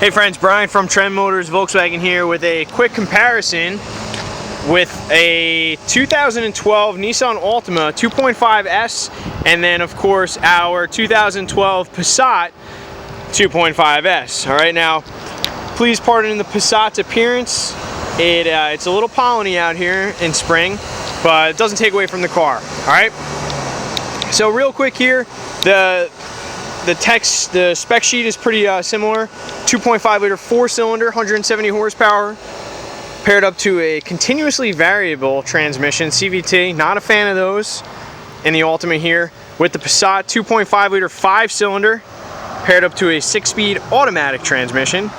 Hey friends, Brian from Trend Motors Volkswagen here with a quick comparison with a 2012 Nissan Altima 2.5S and then of course our 2012 Passat 2.5S. Alright, now please pardon the Passat's appearance. It's a little polleny out here in spring, but it doesn't take away from the car. Alright, so real quick here, the spec sheet is pretty similar. 2.5 liter 4-cylinder, 170 horsepower, paired up to a continuously variable transmission, CVT. Not a fan of those in the Altima here. With the Passat 2.5 liter 5-cylinder, paired up to a 6-speed automatic transmission.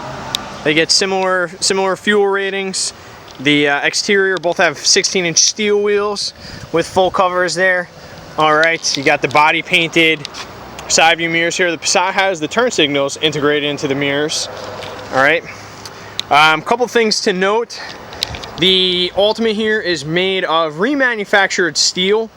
They get similar fuel ratings. The exterior both have 16-inch steel wheels with full covers there. All right, you got the body painted side view mirrors here. The Passat has the turn signals integrated into the mirrors. All right, couple things to note. The Altima here is made of remanufactured steel,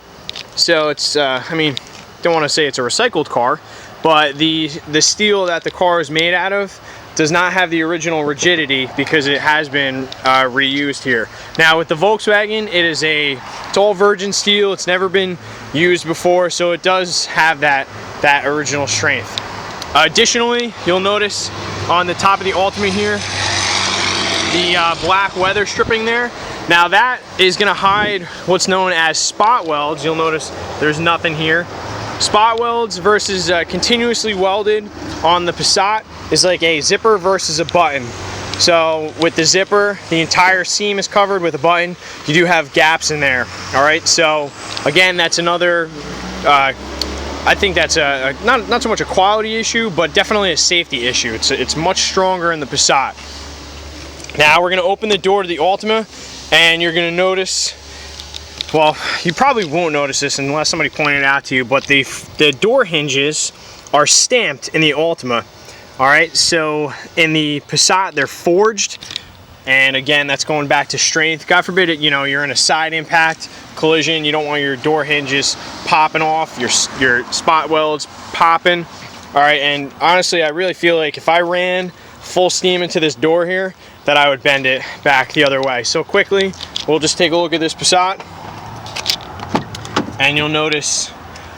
so it's I mean, don't want to say it's a recycled car, but the steel that the car is made out of does not have the original rigidity because it has been reused here. Now with the Volkswagen, it's all virgin steel. It's never been used before, so it does have that original strength. Additionally, you'll notice on the top of the Altima here, the black weather stripping there. Now that is going to hide what's known as spot welds. You'll notice there's nothing here. Spot welds versus continuously welded on the Passat is like a zipper versus a button. So with the zipper, the entire seam is covered. With a button, you do have gaps in there. All right, so again, that's another I think that's not so much a quality issue, but definitely a safety issue. It's much stronger in the Passat. Now we're going to open the door to the Altima, and you're going to notice, well, you probably won't notice this unless somebody pointed it out to you, but the door hinges are stamped in the Altima. All right, so in the Passat, they're forged, and again, that's going back to strength. God forbid it, you're in a side impact collision, you don't want your door hinges popping off, your spot welds popping. All right, and honestly, I really feel like if I ran full steam into this door here, that I would bend it back the other way. So quickly, we'll just take a look at this Passat, and you'll notice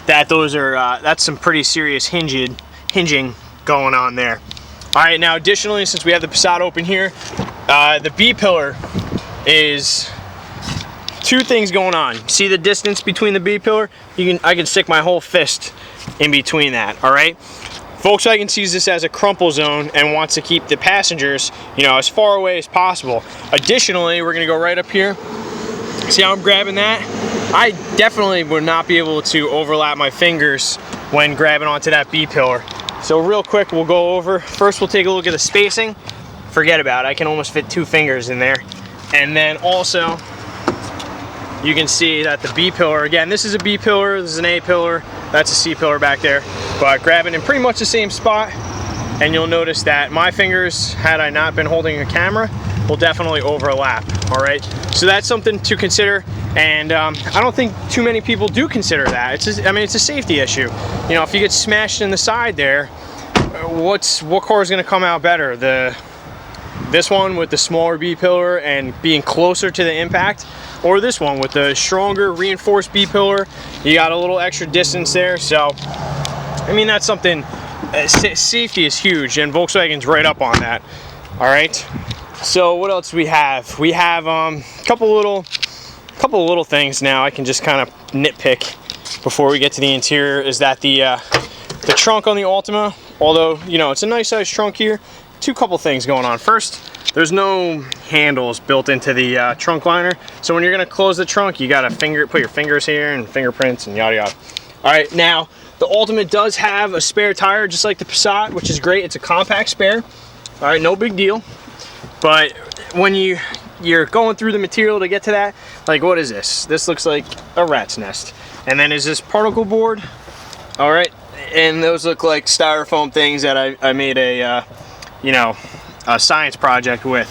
that those are that's some pretty serious hinging going on there. All right, now additionally, since we have the Passat open here, the B-pillar is two things going on. See the distance between the B-pillar? I can stick my whole fist in between that. All right, Volkswagen sees this as a crumple zone and wants to keep the passengers, as far away as possible. Additionally, we're gonna go right up here. See how I'm grabbing that? I definitely would not be able to overlap my fingers when grabbing onto that B-pillar. So real quick, we'll go over. First, we'll take a look at the spacing. Forget about it, I can almost fit 2 fingers in there. And then also, you can see that the B-pillar, again, this is a B-pillar, this is an A-pillar, that's a C-pillar back there. But grabbing in pretty much the same spot, and you'll notice that my fingers, had I not been holding a camera, will definitely overlap, all right? So that's something to consider, and I don't think too many people do consider that. It's a safety issue. If you get smashed in the side there, what car is gonna come out better? This one with the smaller B-pillar and being closer to the impact, or this one with the stronger reinforced B-pillar? You got a little extra distance there, so that's something. Safety is huge, and Volkswagen's right up on that. All right, so what else do we have? We have a couple little things now I can just kind of nitpick before we get to the interior. Is that the trunk on the Altima, although it's a nice size trunk here, couple things going on. First, there's no handles built into the trunk liner, so when you're going to close the trunk, you got to put your fingers here and fingerprints and yada yada. All right, now the Altima does have a spare tire just like the Passat, which is great. It's a compact spare. All right, no big deal. But when you're going through the material to get to that, like, what is this? This looks like a rat's nest. And then is this particle board? All right, and those look like styrofoam things that I made a science project with,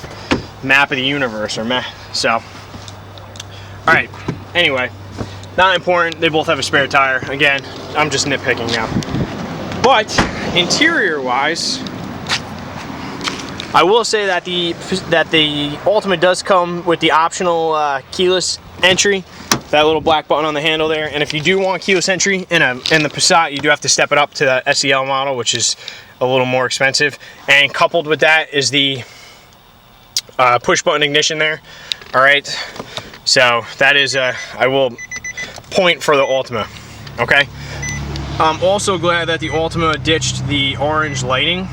map of the universe, or so. All right, anyway, not important. They both have a spare tire. Again, I'm just nitpicking now. But interior wise, I will say that the Altima does come with the optional keyless entry, that little black button on the handle there. And if you do want keyless entry in the Passat, you do have to step it up to the SEL model, which is a little more expensive. And coupled with that is the push button ignition there. All right, so that is I will point for the Altima. Okay, I'm also glad that the Altima ditched the orange lighting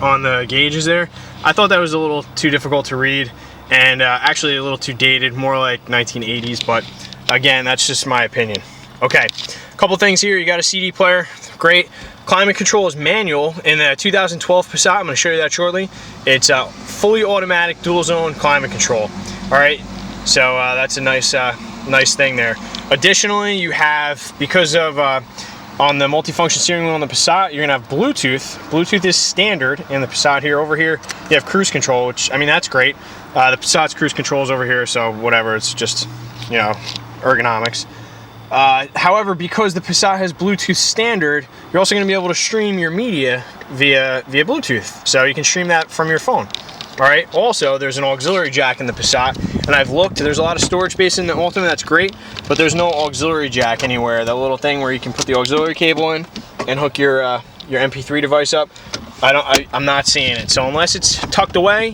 on the gauges there. I thought that was a little too difficult to read, and actually a little too dated, more like 1980s, but again, that's just my opinion. Okay, a couple things here. You got a CD player, great. Climate control is manual in the 2012 Passat. I'm going to show you that shortly. It's fully automatic dual zone climate control. All right, so that's a nice thing there. Additionally, you have, because of on the multifunction steering wheel on the Passat, you're gonna have Bluetooth. Bluetooth is standard in the Passat here. Over here, you have cruise control, which, I mean, that's great. The Passat's cruise control is over here, so whatever, it's just, you know, ergonomics. However, because the Passat has Bluetooth standard, you're also gonna be able to stream your media via Bluetooth. So you can stream that from your phone. All right, also, there's an auxiliary jack in the Passat, and I've looked, there's a lot of storage space in the Altima, that's great, but there's no auxiliary jack anywhere. That little thing where you can put the auxiliary cable in and hook your MP3 device up, I'm not seeing it. So unless it's tucked away,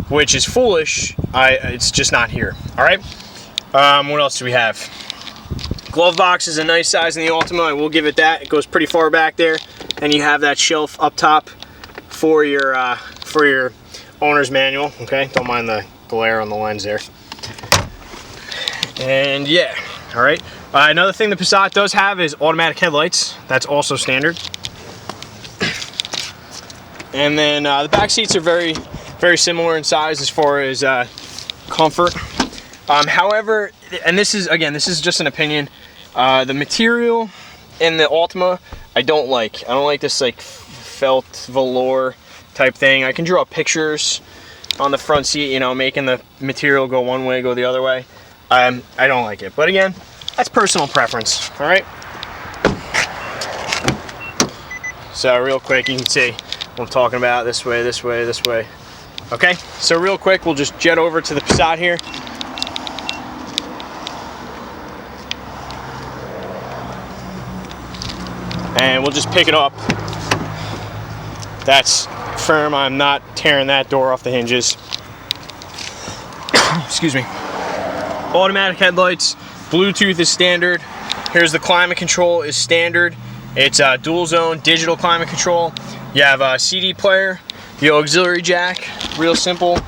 which is foolish, it's just not here. All right, what else do we have? Glove box is a nice size in the Altima, I will give it that. It goes pretty far back there, and you have that shelf up top for your owner's manual. Okay, don't mind the glare on the lens there. And yeah, all right. Another thing the Passat does have is automatic headlights. That's also standard. And then the back seats are very, very similar in size as far as comfort. However, and this is just an opinion, the material in the Altima I don't like. I don't like this like felt velour type thing. I can draw pictures on the front seat, you know, making the material go one way, go the other way. I don't like it, but again, that's personal preference. All right, so real quick, you can see what I'm talking about. This way, this way, this way. Okay, so real quick, we'll just jet over to the Passat here. And we'll just pick it up. That's firm. I'm not tearing that door off the hinges. Excuse me. Automatic headlights. Bluetooth is standard. Here's the climate control is standard. It's dual zone digital climate control. You have a CD player. The auxiliary jack, real simple,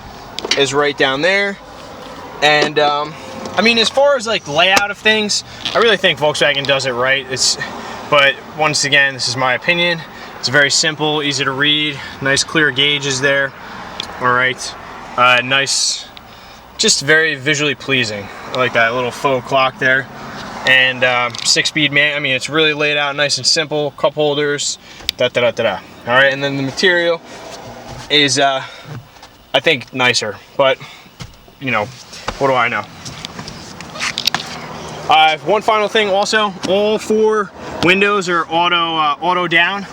is right down there. And I mean, as far as like layout of things, I really think Volkswagen does it right. But once again, this is my opinion. It's very simple, easy to read, nice clear gauges there. All right, nice, just very visually pleasing. I like that little faux clock there. And 6-speed man, I mean, it's really laid out nice and simple, cup holders, da-da-da-da-da. All right, and then the material is, I think, nicer, but, you know, what do I know? One final thing also, all 4 windows are auto down,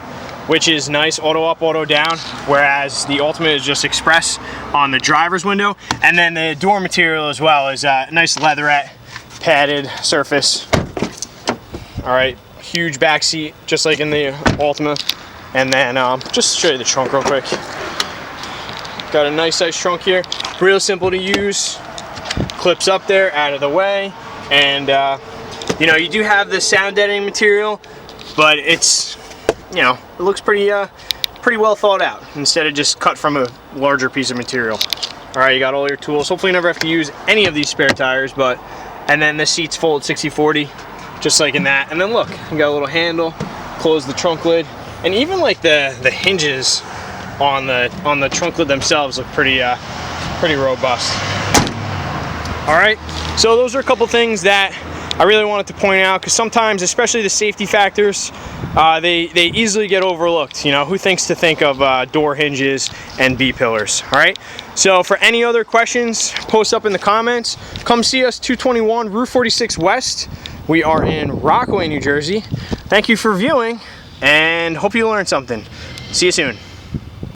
which is nice, auto up, auto down, whereas the Altima is just express on the driver's window. And then the door material as well is a nice leatherette padded surface. All right, huge back seat, just like in the Altima. And then just show you the trunk real quick. Got a nice size trunk here, real simple to use. Clips up there, out of the way. And you know, you do have the sound deadening material, but it's, you know, it looks pretty well thought out instead of just cut from a larger piece of material. All right, you got all your tools. Hopefully you never have to use any of these spare tires, but, and then the seats fold 60/40, just like in that. And then look, you got a little handle, close the trunk lid, and even like the hinges on the trunk lid themselves look pretty robust. All right, so those are a couple things that I really wanted to point out, because sometimes, especially the safety factors, they easily get overlooked. You know, who thinks to think of door hinges and B-pillars? All right, so for any other questions, post up in the comments. Come see us, 221 Route 46 West. We are in Rockaway, New Jersey. Thank you for viewing, and hope you learned something. See you soon.